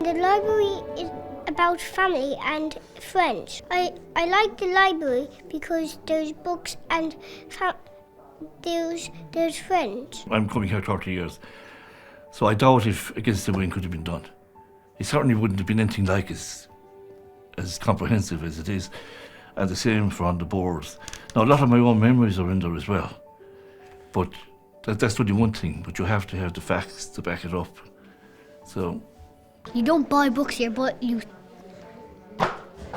The library is about family and friends. I like the library because there's books and there's friends. I'm coming here 30 years, so I doubt if Against the Wind could have been done. It certainly wouldn't have been anything like as comprehensive as it is, and the same for on the boards. Now, a lot of my own memories are in there as well, but that's only one thing, but you have to have the facts to back it up. So you don't buy books here, but you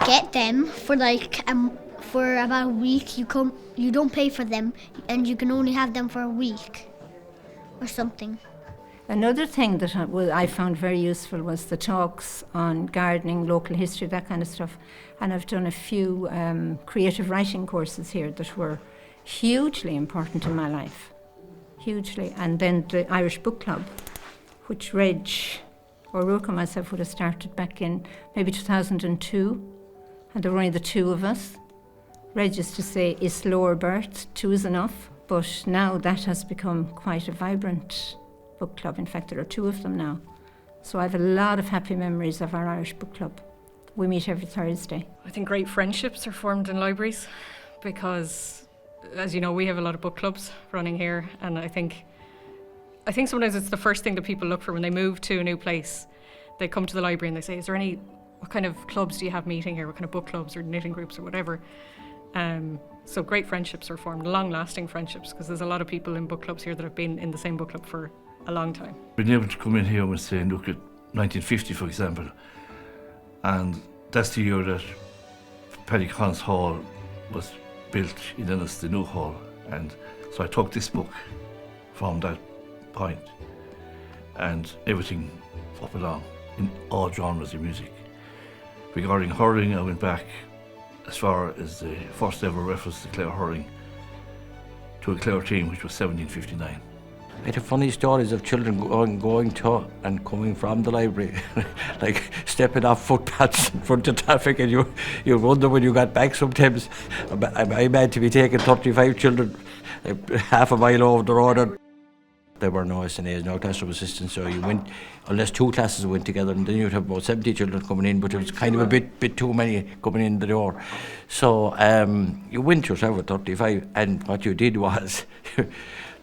get them for for about a week. You don't pay for them, and you can only have them for a week or something. Another thing that I found very useful was the talks on gardening, local history, that kind of stuff. And I've done a few creative writing courses here that were hugely important in my life, hugely. And then the Irish Book Club, which Reg O'Rourke and myself would have started back in maybe 2002, and there were only the two of us. Reg used to say, "Is slower birth, two is enough," but now that has become quite a vibrant book club. In fact, there are two of them now. So I have a lot of happy memories of our Irish Book Club. We meet every Thursday. I think great friendships are formed in libraries because, as you know, we have a lot of book clubs running here, and I think sometimes it's the first thing that people look for when they move to a new place. They come to the library and they say, what kind of clubs do you have meeting here? What kind of book clubs or knitting groups or whatever? So great friendships are formed, long-lasting friendships, because there's a lot of people in book clubs here that have been in the same book club for a long time. Being able to come in here and say, look at 1950, for example, and that's the year that Paddy Con's Hall was built in Ennis, the new hall, and so I took this book from that point and everything up along in all genres of music. Regarding hurling, I went back as far as the first ever reference to Clare hurling to a Clare team, which was 1759. I have funny stories of children going to and coming from the library, like stepping off footpaths in front of traffic, and you wonder when you got back sometimes. I'm had to be taking 35 children half a mile over the road. And there were no SNAs, no classroom assistants, so you went, unless two classes went together, and then you'd have about 70 children coming in, but it was kind of a bit too many coming in the door. So you went yourself with 35, and what you did was,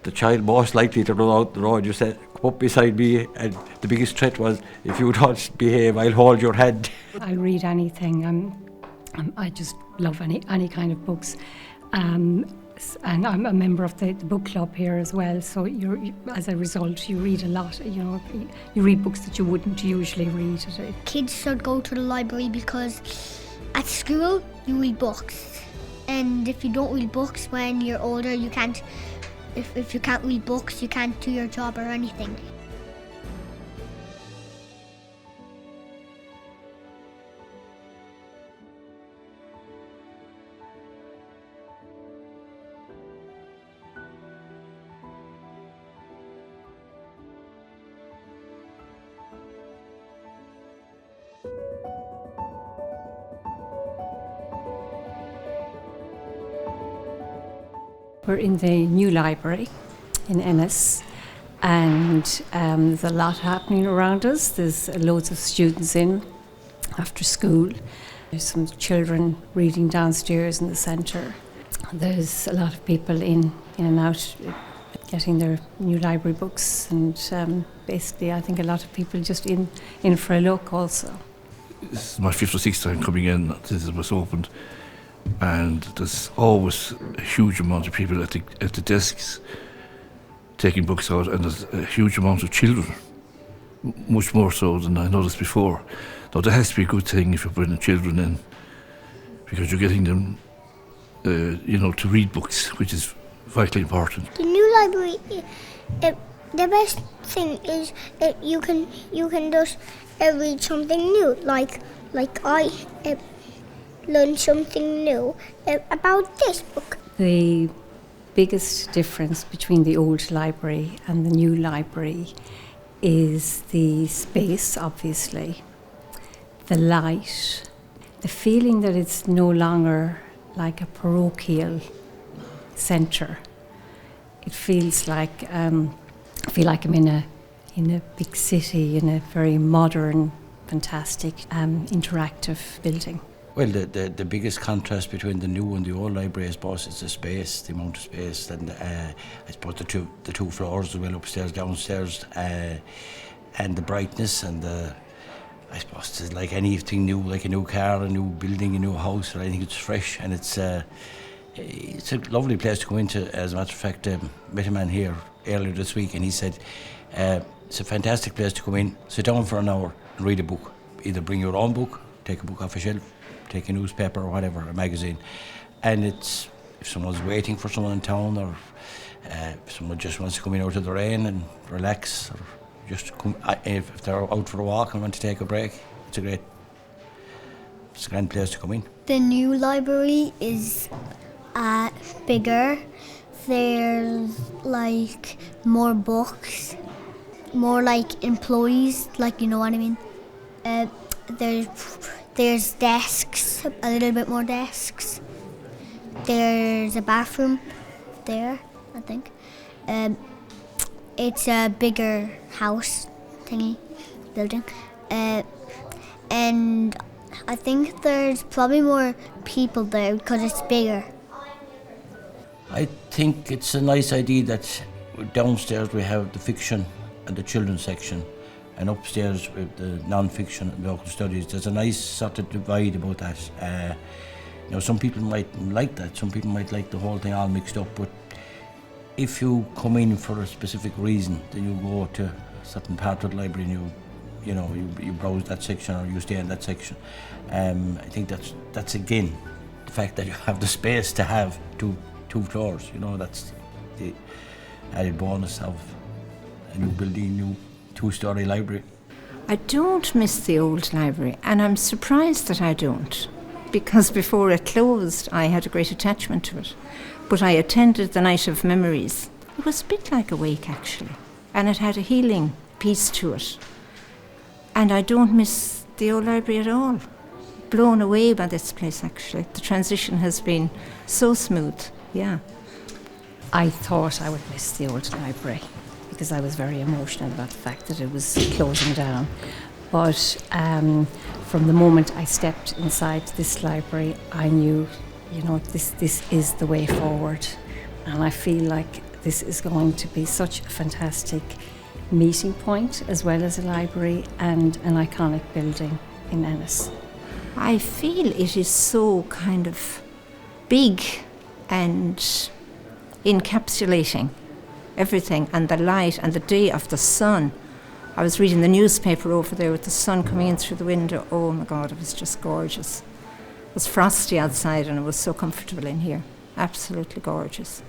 the child most likely to run out the road, you said, come up beside me, and the biggest threat was, if you don't behave, I'll hold your hand. I'll read anything. I just love any kind of books. And I'm a member of the book club here as well, so as a result you read a lot. You read books that you wouldn't usually read. Kids should go to the library because at school you read books, and if you don't read books when you're older, you can't. If you can't read books, you can't do your job or anything. We're in the new library in Ennis, and there's a lot happening around us. There's loads of students in after school. There's some children reading downstairs in the centre. There's a lot of people in and out getting their new library books, and basically I think a lot of people just in for a look also. This is my fifth or sixth time coming in since it was opened. And there's always a huge amount of people at the desks taking books out, and there's a huge amount of children, much more so than I noticed before. Now that has to be a good thing if you're bringing children in, because you're getting them, to read books, which is vitally important. The new library, the best thing is you can just read something new, like I. Learn something new about this book. The biggest difference between the old library and the new library is the space, obviously, the light, the feeling that it's no longer like a parochial centre. It feels like I feel like I'm in a big city, in a very modern fantastic interactive building. Well, the biggest contrast between the new and the old library, I suppose, is the space, the amount of space, and I suppose the two floors as well, upstairs, downstairs, and the brightness and I suppose it's like anything new, like a new car, a new building, a new house. I think it's fresh and it's a lovely place to go into. As a matter of fact, met a man here earlier this week, and he said it's a fantastic place to come in, sit down for an hour and read a book. Either bring your own book, take a book off a shelf, take a newspaper or whatever, a magazine, and it's if someone's waiting for someone in town, or if someone just wants to come in out of the rain and relax, or just come, if they're out for a walk and want to take a break, it's a grand place to come in. The new library is bigger. There's like more books, more like employees, like, you know what I mean. There's desks, a little bit more desks. There's a bathroom there, I think. It's a bigger house thingy building, and I think there's probably more people there because it's bigger. I think it's a nice idea that downstairs we have the fiction and the children's section, and upstairs with the non-fiction and local studies. There's a nice sort of divide about that. Some people might like that, some people might like the whole thing all mixed up, but if you come in for a specific reason, then you go to a certain part of the library and you browse that section or you stay in that section. I think that's again the fact that you have the space to have two floors. That's the added bonus of a new building, new two-story library. I don't miss the old library, and I'm surprised that I don't, because before it closed I had a great attachment to it. But I attended the Night of Memories. It was a bit like a wake, actually, and it had a healing piece to it. And I don't miss the old library at all. Blown away by this place, actually. The transition has been so smooth, yeah. I thought I would miss the old library because I was very emotional about the fact that it was closing down. But from the moment I stepped inside this library, I knew, this is the way forward. And I feel like this is going to be such a fantastic meeting point as well as a library and an iconic building in Ennis. I feel it is so kind of big and encapsulating everything, and the light and the day of the sun. I was reading the newspaper over there with the sun coming in through the window. Oh my God, it was just gorgeous. It was frosty outside and it was so comfortable in here. Absolutely gorgeous.